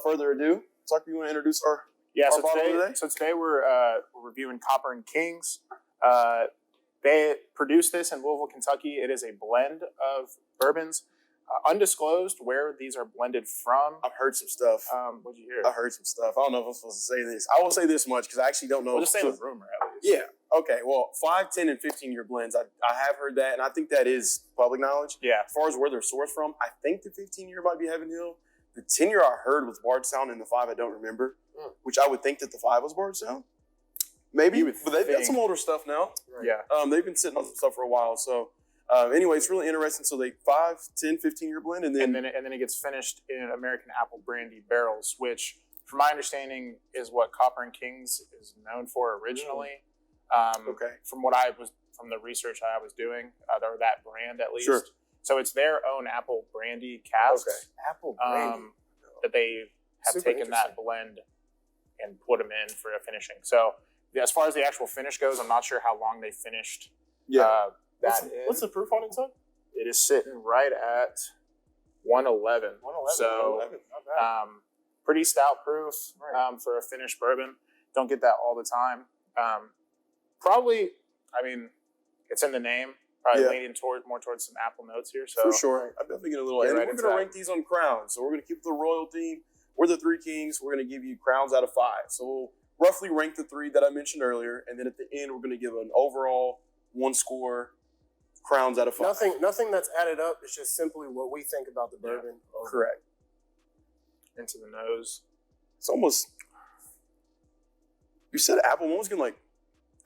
further ado, Tucker, you want to introduce our bottle today? So today we're reviewing Cooper Kings. They produce this in Louisville, Kentucky. It is a blend of bourbons. Undisclosed where these are blended from. I've heard some stuff. What'd you hear? I heard some stuff. I don't know if I'm supposed to say this. I will say this much because I actually don't know. We'll just say the rumor at least. Yeah. Okay. Well, 5, 10, and 15-year blends. I have heard that, and I think that is public knowledge. Yeah. As far as where they're sourced from, I think the 15-year might be Heaven Hill. The 10-year I heard was Bardstown, and the 5 I don't remember, which I would think that the 5 was Bardstown. Maybe, but they've got some older stuff now. Right. Yeah. They've been sitting on some stuff for a while, so... anyway, it's really interesting. So they 5, 10, 15-year blend, and then it gets finished in American Apple Brandy barrels, which, from my understanding, is what Cooper Kings is known for originally. From the research I was doing, or that brand at least. Sure. So it's their own apple brandy casks. Okay. Apple brandy. That they have taken that blend and put them in for a finishing. So as far as the actual finish goes, I'm not sure how long they finished. Yeah. What's the proof on it, son? It is sitting right at 111. 111. So, pretty stout proof for a finished bourbon. Don't get that all the time. Probably, it's in the name. Probably leaning more towards some apple notes here. So for sure, I'm definitely getting a little. And we're going to rank these on crowns. So we're going to keep the royal theme. We're the 3 kings. We're going to give you crowns out of 5. So we'll roughly rank the 3 that I mentioned earlier, and then at the end we're going to give an overall 1 score. Crowns out of 5. Nothing that's added up. It's just simply what we think about the bourbon. Yeah. Correct. Into the nose. It's almost. You said apple. One was getting like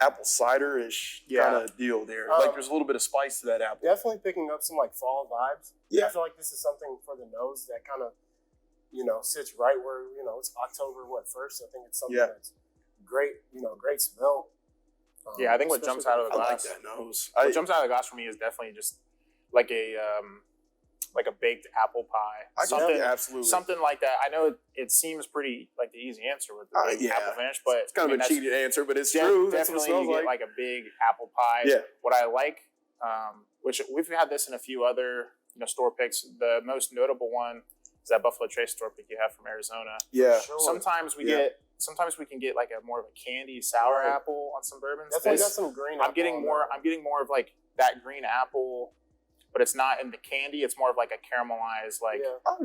apple cider-ish kind of deal there. Like there's a little bit of spice to that apple. Definitely picking up some like fall vibes. Yeah. I feel like this is something for the nose that kind of, sits right where it's October 1st. I think it's something that's great. Great smell. I think what jumps out of the glass. I like that nose. What jumps out of the glass for me is definitely just like a baked apple pie. Absolutely. Something like that. I know it seems pretty like the easy answer with the baked apple finish, but it's kind of a cheated answer, but it's true. That's what it smells you get like a big apple pie. Yeah. What I like, which we've had this in a few other store picks. The most notable one is that Buffalo Trace store pick you have from Arizona. Yeah. Sure. Sometimes we can get like a more of a candy sour apple on some bourbons. Definitely got some green. I'm getting more of like that green apple, but it's not in the candy. It's more of like a caramelized,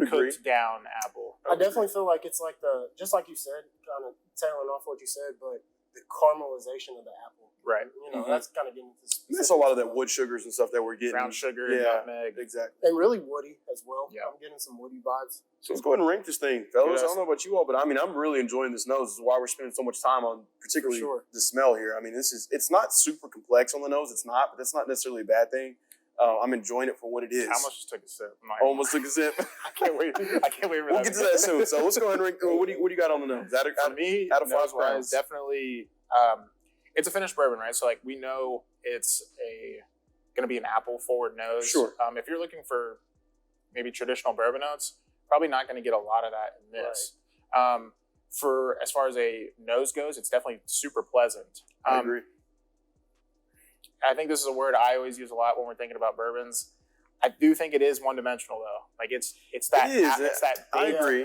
cooked down apple. I definitely feel like it's like just like you said, kind of tailing off what you said, but the caramelization of the apple. Right. That's kind of getting into that's a lot of that wood sugars and stuff that we're getting. Brown sugar, nutmeg. Exactly. And really woody as well. Yeah. I'm getting some woody vibes. So let's go ahead and rank this thing, fellas. I don't know about you all, but I'm really enjoying this nose. This is why we're spending so much time on particularly the smell here. It's not super complex on the nose. It's not, but that's not necessarily a bad thing. I'm enjoying it for what it is. I almost just took a sip. Almost took a sip. I can't wait. We'll get to that soon. So let's go ahead and rank. What do you got on the nose? For me, out of 5 crowns, definitely. It's a finished bourbon, right? So we know it's going to be an apple forward nose. Sure. If you're looking for maybe traditional bourbon notes, probably not going to get a lot of that in this. Right. For as far as a nose goes, it's definitely super pleasant. I agree. I think this is a word I always use a lot when we're thinking about bourbons. I do think it is one-dimensional though. Like it's that big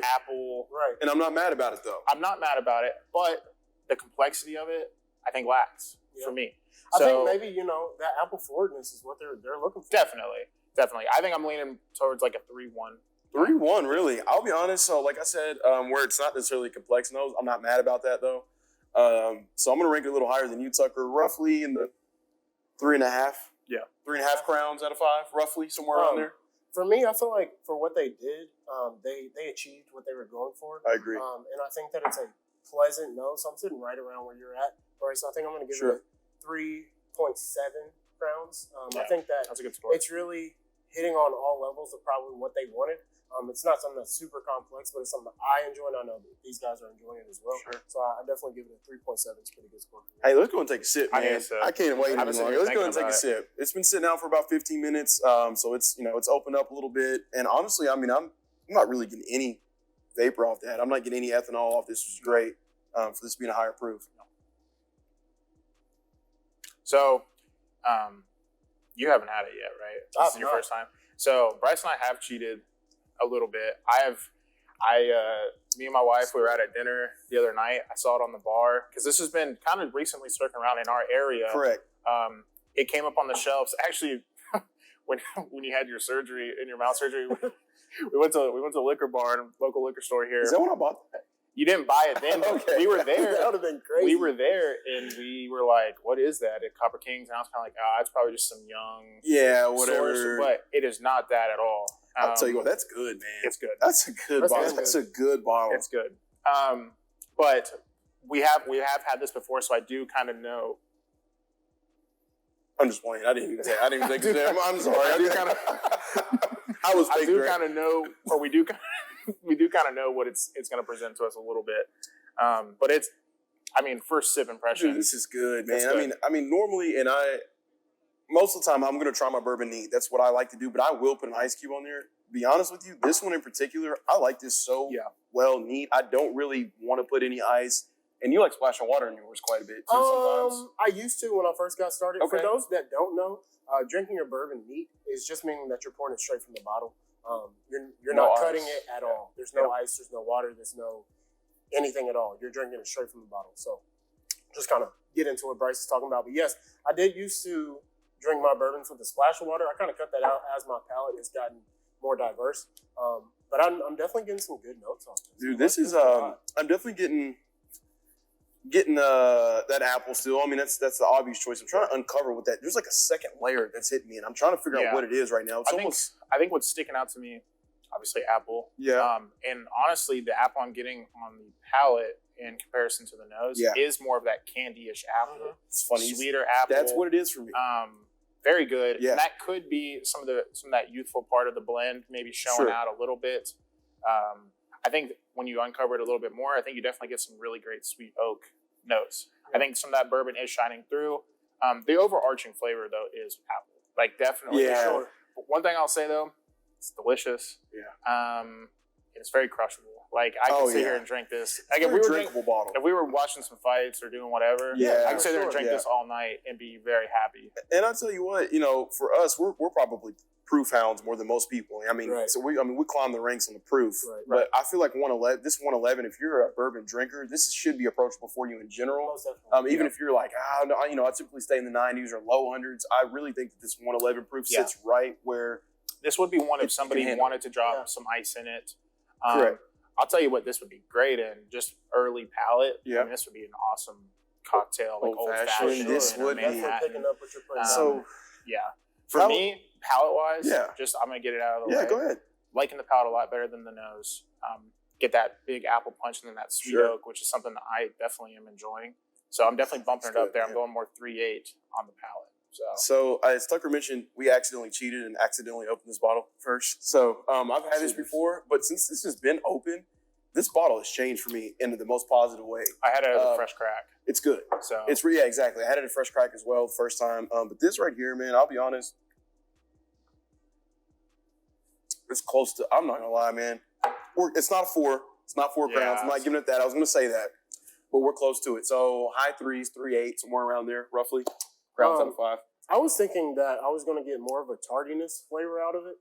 apple. Right. And I'm not mad about it though. I'm not mad about it, but the complexity of it, I think lacks for me. I think maybe that apple forwardness is what they're looking for. Definitely. I think I'm leaning towards like a 3-1. 3-1, really. I'll be honest. So, like I said, where it's not necessarily complex nose, I'm not mad about that though. So I'm gonna rank it a little higher than you, Tucker. Roughly in the 3.5. Yeah. 3.5 crowns out of 5, roughly somewhere around there. For me, I feel like for what they did, they achieved what they were going for. I agree. And I think that it's a pleasant nose. So I'm sitting right around where you're at, Bryce. So I think I'm going to give it a 3.7 crowns. I think that's a good score. It's really hitting on all levels of probably what they wanted. It's not something that's super complex, but it's something that I enjoy, and I know that these guys are enjoying it as well. Sure. So I definitely give it a 3.7. It's a pretty good score. Hey, let's go and take a sip, man. I can't wait any longer. Let's go and take a sip. It's been sitting out for about 15 minutes, so it's it's opened up a little bit. And honestly, I'm not really getting any vapor off that. I'm not getting any ethanol off this, which is great for this being a higher proof. So, you haven't had it yet, right? This is your first time. So Bryce and I have cheated a little bit. Me and my wife, we were out at dinner the other night. I saw it on the bar because this has been kind of recently circling around in our area. Correct. It came up on the shelves. Actually, when you had your surgery, in your mouth surgery, we went to a liquor bar, local liquor store here. Is that when I bought that? You didn't buy it then. Okay. We were there. That would have been crazy. We were there, and we were like, "What is that?" At Cooper Kings, and I was kind of like, "Ah, it's probably just some young, whatever." source. But it is not that at all. I'll tell you what, that's good, man. It's good. That's a good bottle. That's a good bottle. It's good. But we have had this before, so I do kind of know. I'm just playing. I didn't even think of that. I'm sorry. I do kind of. I do kind of know, or we do kind of know what it's going to present to us a little bit. But it's, first sip impression. Dude, this is good, man. Good. I mean, normally, most of the time, I'm going to try my bourbon neat. That's what I like to do. But I will put an ice cube on there. To be honest with you, this one in particular, I like this so well neat. I don't really want to put any ice. And you like splashing water in yours quite a bit too sometimes. I used to when I first got started. Okay. For those that don't know, drinking your bourbon neat is just meaning that you're pouring it straight from the bottle. You're No not ice. cutting it at all. There's no ice, there's no water, there's no anything at all. You're drinking it straight from the bottle. So just kind of get into what Bryce is talking about. But yes, I did used to drink my bourbons with a splash of water. I kind of cut that out as my palate has gotten more diverse. But I'm definitely getting some good notes on this. Dude, this is I'm definitely getting that apple still. I mean, that's the obvious choice. I'm trying to uncover what that. There's like a second layer that's hitting me, and I'm trying to figure out what it is right now. I think what's sticking out to me, obviously, apple. Yeah. And honestly, the apple I'm getting on the palate in comparison to the nose is more of that candy-ish apple. Mm-hmm. It's funny, sweeter apple. That's what it is for me. Very good. Yeah. And that could be some of that youthful part of the blend, maybe showing out a little bit. I think when you uncover it a little bit more, I think you definitely get some really great sweet oak notes. Yeah. I think some of that bourbon is shining through. The overarching flavor, though, is apple. Like, definitely. Yeah. Sure. But one thing I'll say, though, it's delicious. Yeah. It's very crushable. Like, I can sit here and drink this. Like, if we were watching some fights or doing whatever, I can sit there and drink this all night and be very happy. And I'll tell you what, for us, we're probably proof hounds more than most people. I mean, so we climb the ranks on the proof. Right. But I feel like 111, if you're a bourbon drinker, this should be approachable for you in general. Even if you're like, I typically stay in the 90s or low hundreds, I really think that this 111 proof sits right where this would be one if somebody wanted to drop some ice in it. Correct. I'll tell you what this would be great in, just early palate. Yeah. This would be an awesome cocktail, like old-fashioned. This would be. Picking up what you're putting so, for me, palate-wise, I'm going to get it out of the way. Yeah, go ahead. Liking the palate a lot better than the nose. Get that big apple punch and then that sweet oak, which is something that I definitely am enjoying. So I'm definitely bumping it up there. I'm going more 3.8 on the palate. So as Tucker mentioned, we accidentally cheated and accidentally opened this bottle first. So I've had this before, but since this has been open, this bottle has changed for me in the most positive way. I had it as a fresh crack. It's good. So it's exactly. I had it a fresh crack as well the first time. But this right here, man, I'll be honest, it's close to. I'm not gonna lie, man. It's not 4. It's not 4 crowns. I'm not giving it that. I was gonna say that, but we're close to it. So high 3s, 3.8, somewhere around there, roughly. Crowns out of 5. I was thinking that I was going to get more of a tardiness flavor out of it.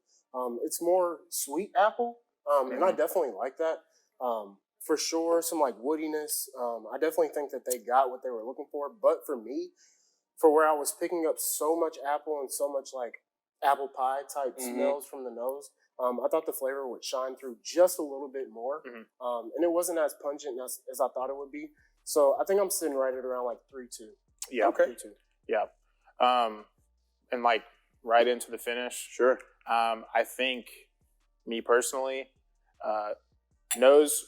It's more sweet apple, and I definitely like that. For sure, some like woodiness. I definitely think that they got what they were looking for. But for me, for where I was picking up so much apple and so much like apple pie type smells from the nose, I thought the flavor would shine through just a little bit more. And it wasn't as pungent as I thought it would be. So I think I'm sitting right at around like 3.2. Yeah. Okay. 3.2. Yeah. And like right into the finish. Sure. I think me personally, nose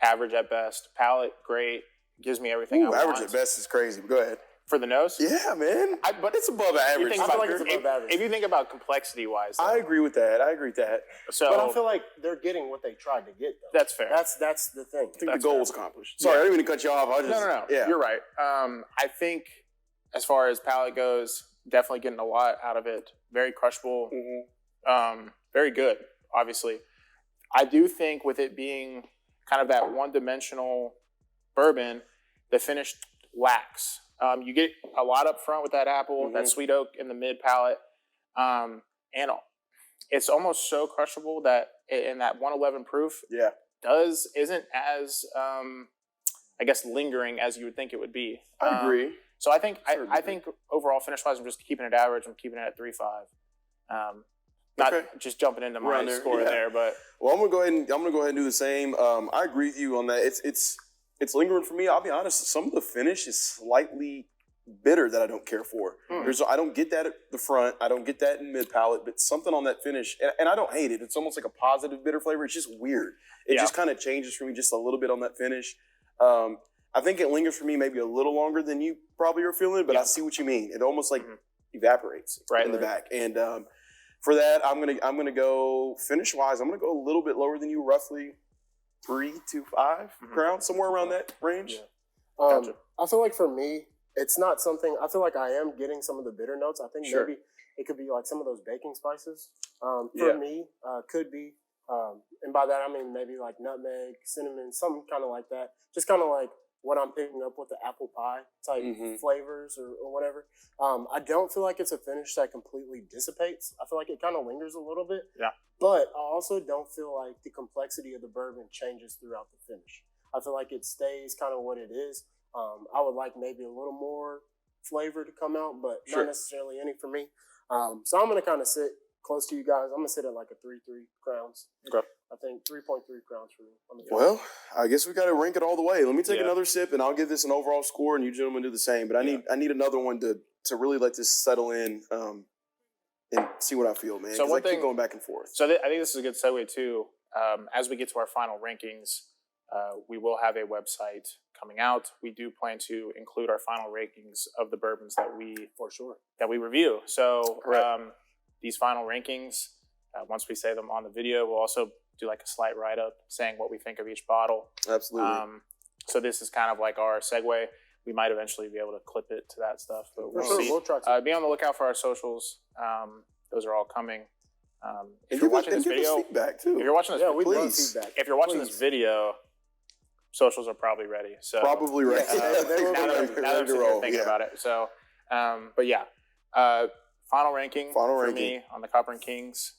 average at best, palate great, gives me everything I want. Average at best is crazy, but go ahead. For the nose? Yeah, man. But it's above average. I feel like it's above average. If you think about complexity-wise. I agree with that. So, but I feel like they're getting what they tried to get, though. That's fair. That's the thing. I think the goal was accomplished. Sorry, I didn't mean to cut you off. No. Yeah. You're right. I think as far as palate goes, definitely getting a lot out of it. Very crushable. Very good, obviously. I do think with it being kind of that one-dimensional bourbon, the finish lacks. You get a lot up front with that apple, that sweet oak in the mid palate, and it's almost so crushable that and that 111 proof isn't as I guess lingering as you would think it would be. I agree. So I think overall finish wise, I'm just keeping it average. I'm keeping it at 3.5. Not just jumping into my score there, but I'm gonna go ahead and do the same. I agree with you on that. It's lingering for me. I'll be honest. Some of the finish is slightly bitter that I don't care for. I don't get that at the front. I don't get that in mid palate, but something on that finish, and I don't hate it. It's almost like a positive bitter flavor. It's just weird. It just kind of changes for me just a little bit on that finish. I think it lingers for me maybe a little longer than you probably are feeling, but I see what you mean. It almost like evaporates in the back. And for that, I'm gonna go finish wise. I'm gonna go a little bit lower than you, roughly 3 to 5 crowns, somewhere around that range. Gotcha. I feel like for me, it's not something. I feel like I am getting some of the bitter notes. I think maybe it could be like some of those baking spices. For me, could be. And by that I mean maybe like nutmeg, cinnamon, something kind of like that. Just kind of like what I'm picking up with the apple pie type flavors or whatever. I don't feel like it's a finish that completely dissipates. I feel like it kind of lingers a little bit. Yeah. But I also don't feel like the complexity of the bourbon changes throughout the finish. I feel like it stays kind of what it is. I would like maybe a little more flavor to come out, but not necessarily any for me. So I'm going to kind of sit close to you guys. I'm going to sit at like a 3.3 crowns. Okay. I think 3.3 crowns for me. Well, I guess we got to rank it all the way. Let me take another sip, and I'll give this an overall score, and you gentlemen do the same. But I need another one to really let this settle in and see what I feel, man. So I keep going back and forth. So I think this is a good segue too. As we get to our final rankings, we will have a website coming out. We do plan to include our final rankings of the bourbons that we review. So these final rankings, once we say them on the video, we'll also do like a slight write-up saying what we think of each bottle. Absolutely. So this is kind of like our segue. We might eventually be able to clip it to that stuff, but we'll see. We'll try to. Be on the lookout for our socials. Those are all coming. If you're watching this video, feedback too. If you're watching this, we love feedback. If you're watching this video, socials are probably ready. So probably ready. Now that I'm thinking about it. So, but yeah, final ranking for me on the Cooper Kings.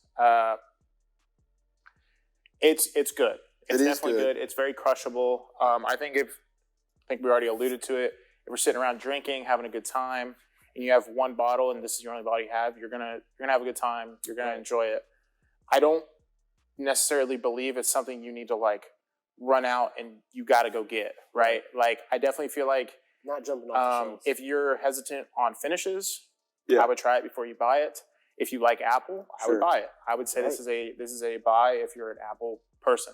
It's good. It's definitely good. It's very crushable. I think we already alluded to it. If we're sitting around drinking, having a good time, and you have one bottle, and this is your only bottle you have, you're gonna have a good time. You're gonna enjoy it. I don't necessarily believe it's something you need to like run out and you got to go get, right? Like I definitely feel like not jumping off the shelves. If you're hesitant on finishes, I would try it before you buy it. If you like Apple, I would buy it. I would say this is a buy if you're an Apple person.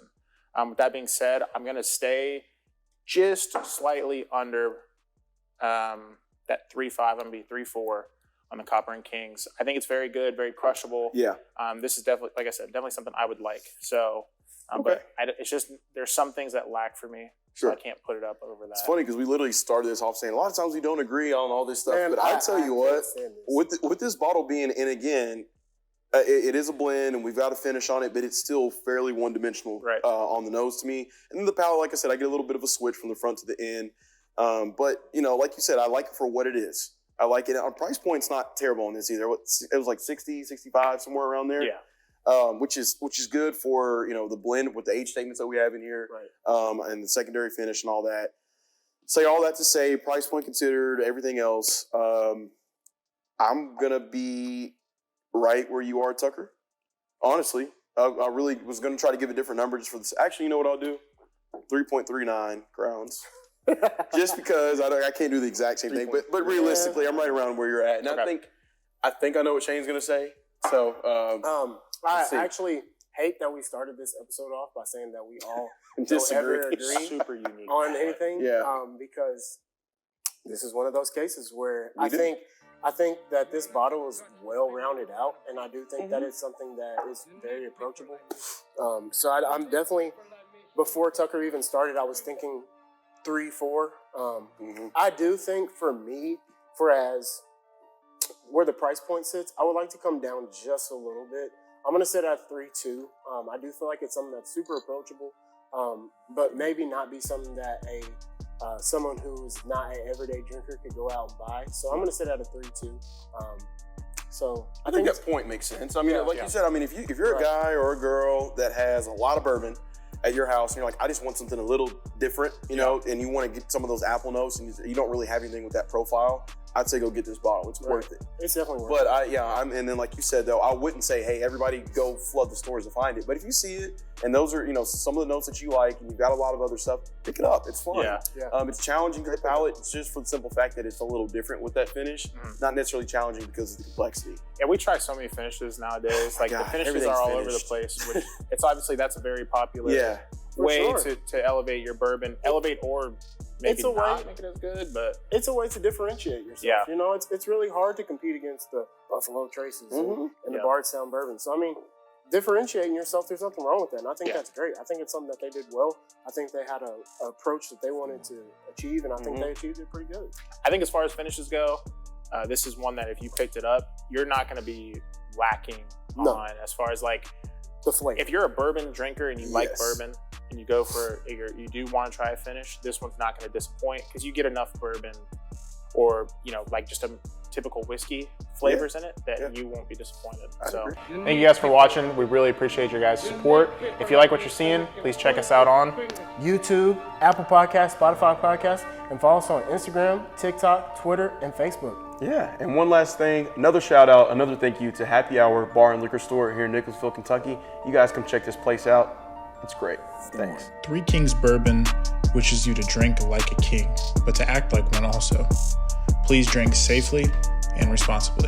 With that being said, I'm going to stay just slightly under that 3.5. I'm going to be 3.4 on the Cooper Kings. I think it's very good, very crushable. Yeah. This is definitely, like I said, definitely something I would like. So, but it's just there's some things that lack for me. So I can't put it up over that. It's funny because we literally started this off saying a lot of times we don't agree on all this stuff. Man, but I tell you what, with this bottle being, and again, it is a blend and we've got a finish on it, but it's still fairly one-dimensional on the nose to me. And then the palate, like I said, I get a little bit of a switch from the front to the end. But, you know, like you said, I like it for what it is. I like it. Our price point's not terrible on this either. It was like 60, 65, somewhere around there. Yeah. Which is good for, you know, the blend with the age statements that we have in here, and the secondary finish and all that. Say all that to say, price point considered, everything else, I'm gonna be right where you are, Tucker. Honestly, I really was gonna try to give a different number just for this. Actually, you know what I'll do? 3.39 crowns. Just because I can't do the exact same thing, but realistically, I'm right around where you're at, and I think I know what Shane's gonna say. So. I actually hate that we started this episode off by saying that we all don't ever agree super unique on anything. Because this is one of those cases where I think that this bottle is well rounded out, and I do think that it's something that is very approachable. So I'm definitely, before Tucker even started, I was thinking 3-4. I do think for me, as where the price point sits, I would like to come down just a little bit. I'm going to sit at 3.2. I do feel like it's something that's super approachable, but maybe not be something that someone who's not an everyday drinker could go out and buy. So I'm going to sit at a 3.2. So I think that point makes sense. I mean, you said, I mean, if you're a guy or a girl that has a lot of bourbon at your house and you're like, I just want something a little different, you know, and you want to get some of those apple notes and you don't really have anything with that profile, I'd say go get this bottle. It's worth it. It's definitely worth it. But and then like you said though, I wouldn't say, hey, everybody go flood the stores to find it. But if you see it and those are, you know, some of the notes that you like and you've got a lot of other stuff, pick it up. It's fun. It's challenging to the palate. It's just for the simple fact that it's a little different with that finish. Not necessarily challenging because of the complexity. Yeah, we try so many finishes nowadays. Like the finishes are all over the place. Which it's obviously that's a very popular way to elevate your bourbon. Elevate or maybe not make it as good, but it's a way to differentiate yourself. Yeah. You know, it's really hard to compete against the Buffalo Traces and the Bardstown Bourbon. So I mean, differentiating yourself, there's nothing wrong with that. And I think that's great. I think it's something that they did well. I think they had an approach that they wanted to achieve, and I think they achieved it pretty good. I think as far as finishes go, this is one that if you picked it up, you're not going to be lacking on as far as like the flavor. If you're a bourbon drinker and you like bourbon and you go for you do want to try a finish, this one's not going to disappoint because you get enough bourbon or, you know, like just a typical whiskey flavors in it that you won't be disappointed. So thank you guys for watching. We really appreciate your guys' support. If you like what you're seeing, please check us out on YouTube, Apple Podcasts, Spotify Podcasts, and follow us on Instagram, TikTok, Twitter, and Facebook. Yeah, and one last thing, another shout out, another thank you to Happy Hour Bar and Liquor Store here in Nicholasville, Kentucky. You guys come check this place out. It's great. Thanks. Three Kings Bourbon wishes you to drink like a king, but to act like one also. Please drink safely and responsibly.